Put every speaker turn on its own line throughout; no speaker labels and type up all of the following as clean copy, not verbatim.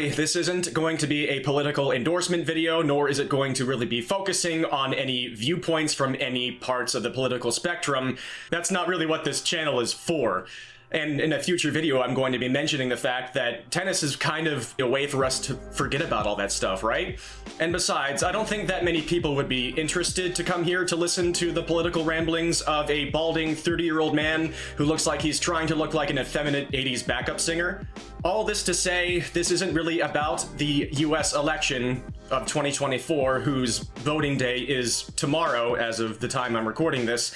worry, this isn't going to be a political endorsement video, nor is it going to really be focusing on any viewpoints from any parts of the political spectrum. That's not really what this channel is for. And in a future video, I'm going to be mentioning the fact that tennis is kind of a way for us to forget about all that stuff, right? And besides, I don't think that many people would be interested to come here to listen to the political ramblings of a balding 30-year-old man who looks like he's trying to look like an effeminate 80s backup singer. All this to say, this isn't really about the US election of 2024, whose voting day is tomorrow as of the time I'm recording this.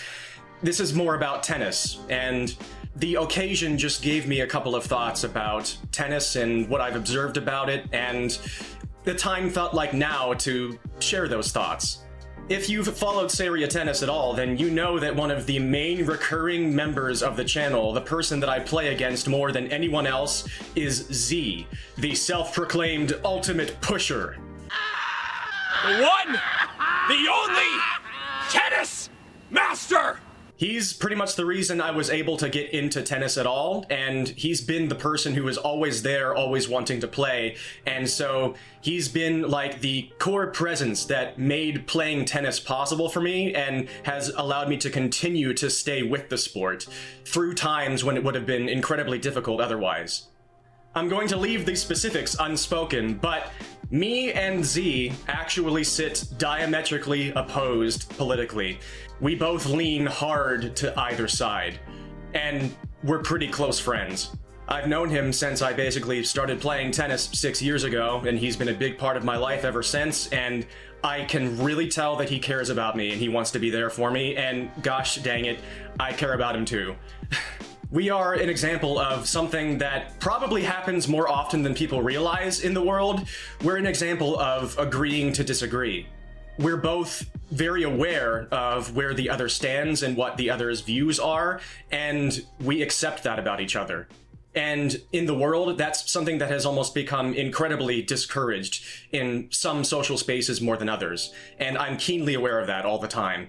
This is more about tennis, and the occasion just gave me a couple of thoughts about tennis and what I've observed about it, and the time felt like now to share those thoughts. If you've followed Seirea tennis at all, then you know that one of the main recurring members of the channel, the person that I play against more than anyone else, is Z, the self-proclaimed ultimate pusher.
The one, the only tennis master!
He's pretty much the reason I was able to get into tennis at all, and he's been the person who was always there, always wanting to play, and so he's been like the core presence that made playing tennis possible for me and has allowed me to continue to stay with the sport through times when it would have been incredibly difficult otherwise. I'm going to leave the specifics unspoken, but me and Z actually sit diametrically opposed politically. We both lean hard to either side, and we're pretty close friends. I've known him since I basically started playing tennis 6 years ago, and he's been a big part of my life ever since, and I can really tell that he cares about me and he wants to be there for me, and gosh dang it, I care about him too. We are an example of something that probably happens more often than people realize in the world. We're an example of agreeing to disagree. We're both very aware of where the other stands and what the other's views are, and we accept that about each other. And in the world, that's something that has almost become incredibly discouraged in some social spaces more than others, and I'm keenly aware of that all the time.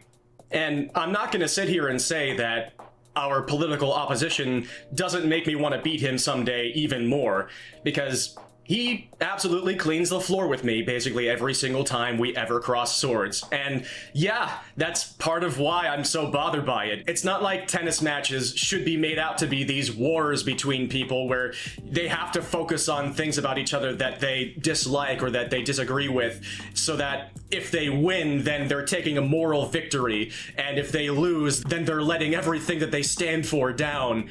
And I'm not going to sit here and say that our political opposition doesn't make me want to beat him someday even more, because he absolutely cleans the floor with me basically every single time we ever cross swords. And yeah, that's part of why I'm so bothered by it. It's not like tennis matches should be made out to be these wars between people where they have to focus on things about each other that they dislike or that they disagree with, so that if they win, then they're taking a moral victory, and if they lose, then they're letting everything that they stand for down.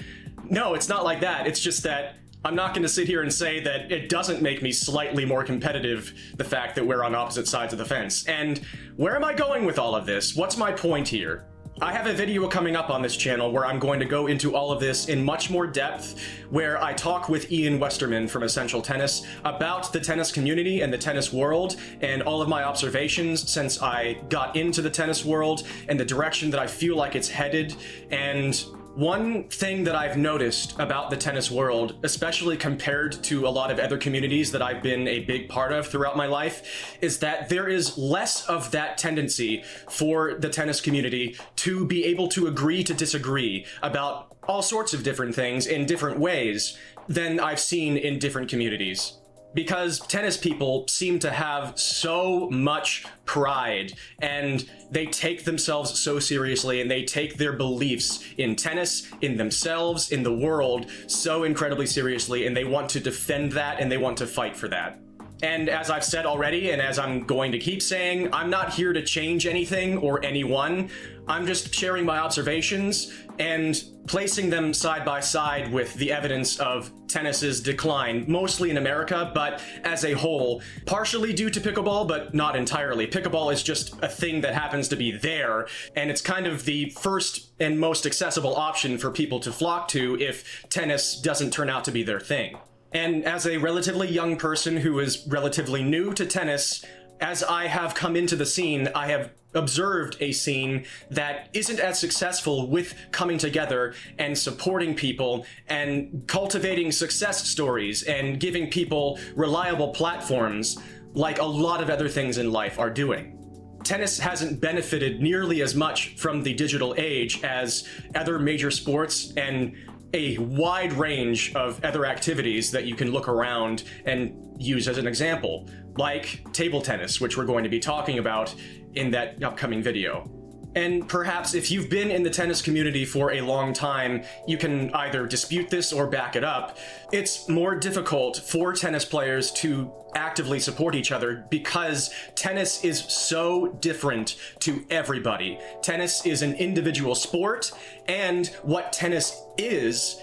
No, it's not like that. It's just that I'm not going to sit here and say that it doesn't make me slightly more competitive, the fact that we're on opposite sides of the fence. And where am I going with all of this? What's my point here? I have a video coming up on this channel where I'm going to go into all of this in much more depth, where I talk with Ian Westerman from Essential Tennis about the tennis community and the tennis world and all of my observations since I got into the tennis world and the direction that I feel like it's headed. And one thing that I've noticed about the tennis world, especially compared to a lot of other communities that I've been a big part of throughout my life, is that there is less of that tendency for the tennis community to be able to agree to disagree about all sorts of different things in different ways than I've seen in different communities. Because tennis people seem to have so much pride, and they take themselves so seriously, and they take their beliefs in tennis, in themselves, in the world so incredibly seriously, and they want to defend that and they want to fight for that. And as I've said already, and as I'm going to keep saying, I'm not here to change anything or anyone. I'm just sharing my observations and placing them side by side with the evidence of tennis's decline, mostly in America, but as a whole, partially due to pickleball, but not entirely. Pickleball is just a thing that happens to be there, and it's kind of the first and most accessible option for people to flock to if tennis doesn't turn out to be their thing. And as a relatively young person who is relatively new to tennis, as I have come into the scene, I have observed a scene that isn't as successful with coming together and supporting people and cultivating success stories and giving people reliable platforms like a lot of other things in life are doing. Tennis hasn't benefited nearly as much from the digital age as other major sports, and a wide range of other activities that you can look around and use as an example, like table tennis, which we're going to be talking about in that upcoming video. And perhaps if you've been in the tennis community for a long time, you can either dispute this or back it up. It's more difficult for tennis players to actively support each other because tennis is so different to everybody. Tennis is an individual sport, and what tennis is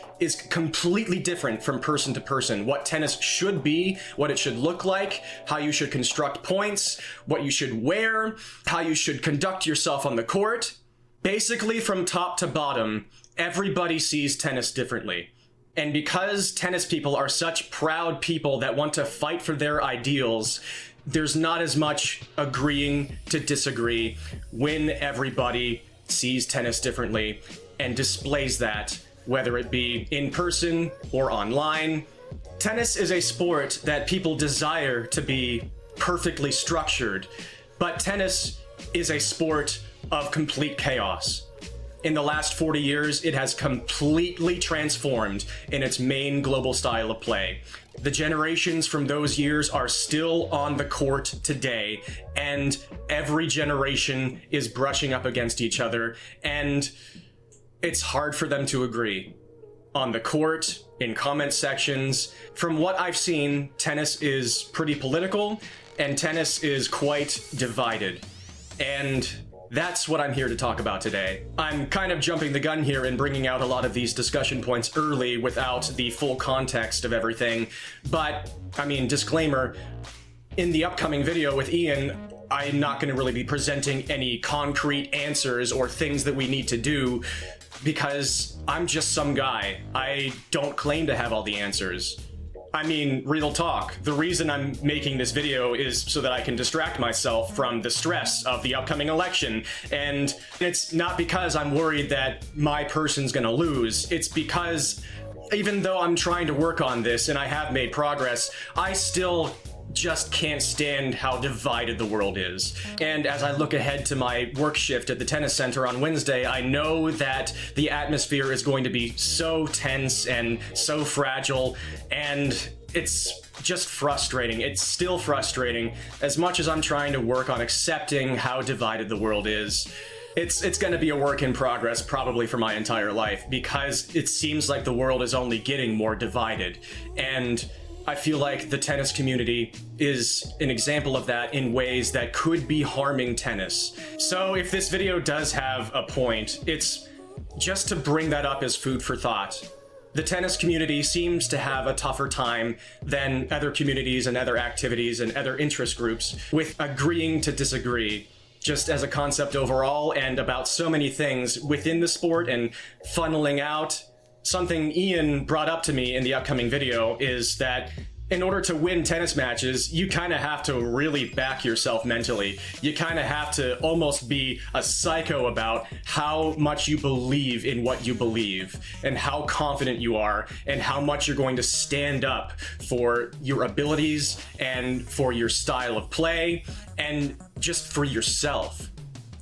completely different from person to person. What tennis should be, what it should look like, how you should construct points, what you should wear, how you should conduct yourself on the court. Basically, from top to bottom, everybody sees tennis differently. And because tennis people are such proud people that want to fight for their ideals, there's not as much agreeing to disagree when everybody sees tennis differently and displays that, whether it be in person or online. Tennis is a sport that people desire to be perfectly structured, but tennis is a sport of complete chaos. In the last 40 years, it has completely transformed in its main global style of play. The generations from those years are still on the court today, and every generation is brushing up against each other, and it's hard for them to agree. On the court, in comment sections, from what I've seen, tennis is pretty political, and tennis is quite divided. And that's what I'm here to talk about today. I'm kind of jumping the gun here and bringing out a lot of these discussion points early without the full context of everything. But, I mean, disclaimer, in the upcoming video with Ian, I'm not going to really be presenting any concrete answers or things that we need to do, because I'm just some guy. I don't claim to have all the answers. I mean, real talk. The reason I'm making this video is so that I can distract myself from the stress of the upcoming election. And it's not because I'm worried that my person's gonna lose. It's because even though I'm trying to work on this and I have made progress, I still just can't stand how divided the world is. And as I look ahead to my work shift at the tennis center on Wednesday, I know that the atmosphere is going to be so tense and so fragile, and it's just frustrating. It's still frustrating, as much as I'm trying to work on accepting how divided the world is. It's going to be a work in progress probably for my entire life, because it seems like the world is only getting more divided. And I feel like the tennis community is an example of that in ways that could be harming tennis. So if this video does have a point, it's just to bring that up as food for thought. The tennis community seems to have a tougher time than other communities and other activities and other interest groups with agreeing to disagree, just as a concept overall, and about so many things within the sport and funneling out. Something Ian brought up to me in the upcoming video is that in order to win tennis matches, you kind of have to really back yourself mentally. You kind of have to almost be a psycho about how much you believe in what you believe, and how confident you are, and how much you're going to stand up for your abilities and for your style of play and just for yourself.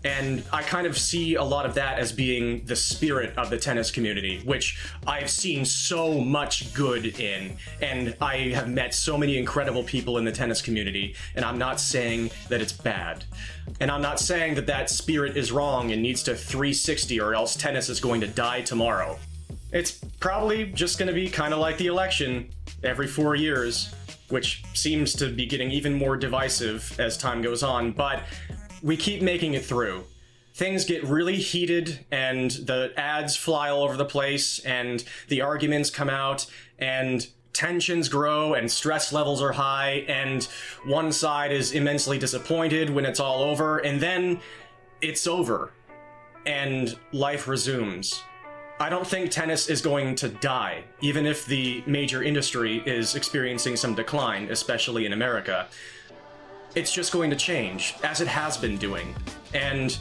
And I kind of see a lot of that as being the spirit of the tennis community, which I've seen so much good in. And I have met so many incredible people in the tennis community, and I'm not saying that it's bad. And I'm not saying that that spirit is wrong and needs to 360 or else tennis is going to die tomorrow. It's probably just going to be kind of like the election every 4 years, which seems to be getting even more divisive as time goes on, but we keep making it through. Things get really heated and the ads fly all over the place and the arguments come out and tensions grow and stress levels are high and one side is immensely disappointed when it's all over, and then it's over and life resumes. I don't think tennis is going to die, even if the major industry is experiencing some decline, especially in America. It's just going to change, as it has been doing. And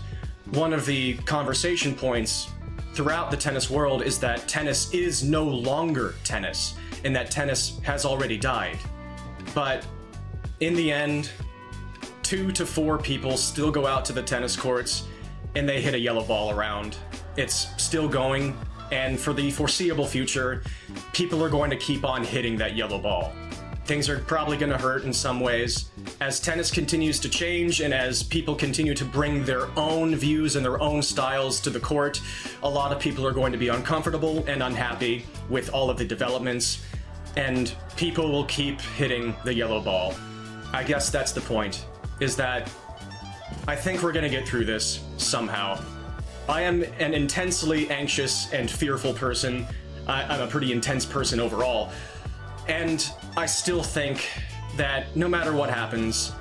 one of the conversation points throughout the tennis world is that tennis is no longer tennis, and that tennis has already died. But in the end, 2 to 4 people still go out to the tennis courts and they hit a yellow ball around. It's still going, And for the foreseeable future, people are going to keep on hitting that yellow ball. Things are probably going to hurt in some ways. As tennis continues to change and as people continue to bring their own views and their own styles to the court, a lot of people are going to be uncomfortable and unhappy with all of the developments, and people will keep hitting the yellow ball. I guess that's the point, is that I think we're going to get through this somehow. I am an intensely anxious and fearful person. I'm a pretty intense person overall. And I still think that no matter what happens,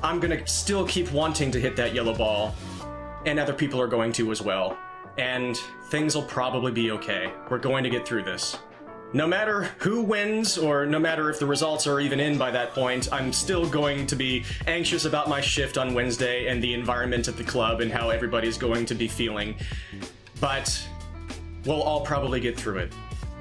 I'm gonna still keep wanting to hit that yellow ball, and other people are going to as well. And things will probably be okay. We're going to get through this. No matter who wins, or no matter if the results are even in by that point, I'm still going to be anxious about my shift on Wednesday and the environment at the club and how everybody's going to be feeling. But we'll all probably get through it.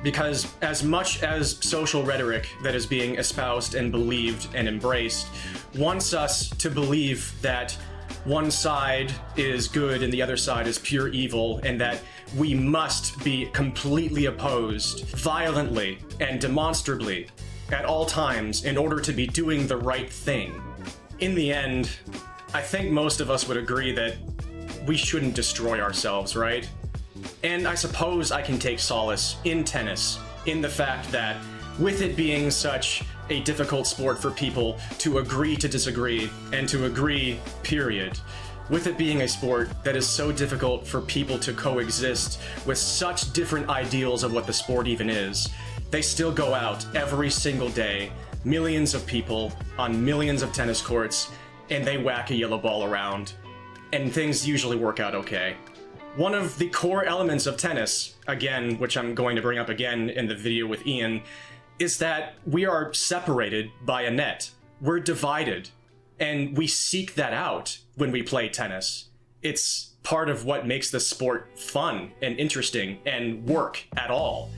Because as much as social rhetoric that is being espoused and believed and embraced wants us to believe that one side is good and the other side is pure evil, and that we must be completely opposed, violently and demonstrably, at all times in order to be doing the right thing. In the end, I think most of us would agree that we shouldn't destroy ourselves, right? And I suppose I can take solace in tennis, in the fact that with it being such a difficult sport for people to agree to disagree, and to agree, period, with it being a sport that is so difficult for people to coexist with such different ideals of what the sport even is, they still go out every single day, millions of people on millions of tennis courts, and they whack a yellow ball around, and things usually work out okay. One of the core elements of tennis, again, which I'm going to bring up again in the video with Ian, is that we are separated by a net. We're divided, and we seek that out when we play tennis. It's part of what makes the sport fun and interesting and work at all.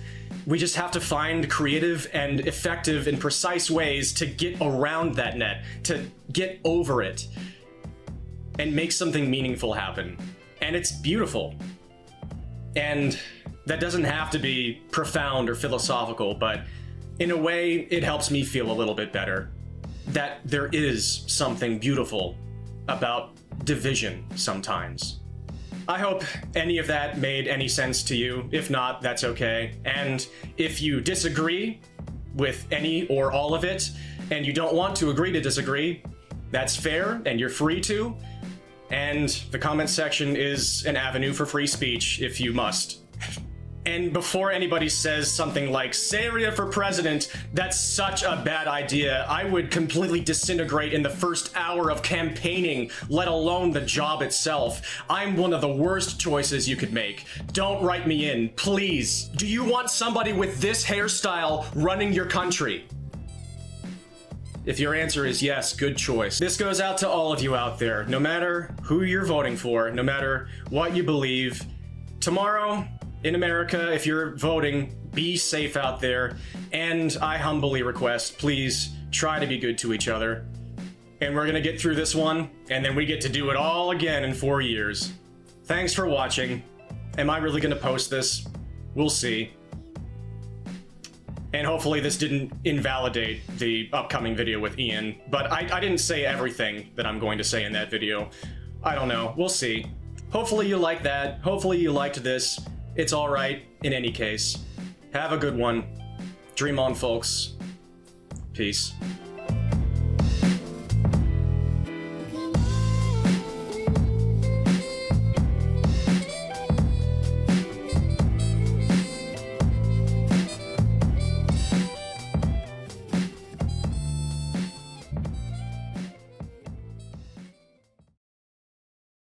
We just have to find creative and effective and precise ways to get around that net, to get over it, and make something meaningful happen. And it's beautiful. And that doesn't have to be profound or philosophical, but in a way, it helps me feel a little bit better. That there is something beautiful about division sometimes. I hope any of that made any sense to you. If not, that's okay. And if you disagree with any or all of it, and you don't want to agree to disagree, that's fair, and you're free to. And the comment section is an avenue for free speech if you must. And before anybody says something like, Seirea for president, that's such a bad idea. I would completely disintegrate in the first hour of campaigning, let alone the job itself. I'm one of the worst choices you could make. Don't write me in, please. Do you want somebody with this hairstyle running your country? If your answer is yes, good choice. This goes out to all of you out there, no matter who you're voting for, no matter what you believe. Tomorrow, in America, if you're voting, be safe out there. And I humbly request, please try to be good to each other. And we're gonna get through this one, and then we get to do it all again in 4 years. Thanks for watching. Am I really gonna post this? We'll see. And hopefully this didn't invalidate the upcoming video with Ian, but I didn't say everything that I'm going to say in that video. I don't know, we'll see. Hopefully you like that, hopefully you liked this. It's alright in any case. Have a good one. Dream on, folks. Peace.